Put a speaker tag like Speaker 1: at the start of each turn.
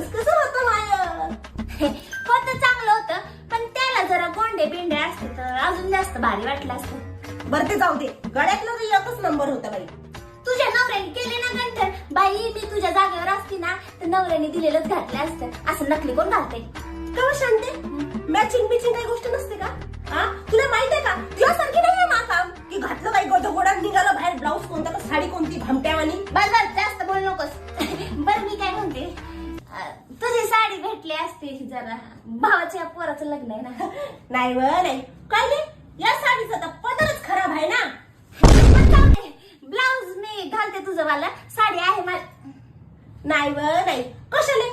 Speaker 1: Blouse कसं होतं माय?
Speaker 2: होतं चांगलं होतं, पण त्याला जरा गोंडे बिंडे असते तर अजून जास्त भारी वाटलं असतं.
Speaker 1: बरं ते जाऊ दे, गळ्यातलं तर एकच नंबर होता बाई.
Speaker 2: तुझ्या नवऱ्याने केले ना गंठन. बाई मी तुझ्या जागेवर असती ना तर नवऱ्याने दिलेलंच घातलं असतं. असं नकली कोण घालते?
Speaker 1: का शांते, मॅचिंग बिचिंग काही गोष्ट नसते का? हा, तुला माहित आहे का तुझ्यासारखी नाही मा काम की घातलं काही गोडगोडात निघालं बाहेर, ब्लाऊज कोणता का साडी कोणती भामट्यावानी.
Speaker 2: बस जास्त बोल नकोस. बरं मी काय म्हणते, तुझी साडी भेटली असती जरा, भावाच्या पोराचं लग्न आहे ना.
Speaker 1: नाही व नाही काय नाही, या साडीचा तर पदरच खराब आहे ना.
Speaker 2: पण जाऊ दे, ब्लाऊज मी घालते तुझं वाला, साडी आहे मला.
Speaker 1: नाही व नाही, कशाले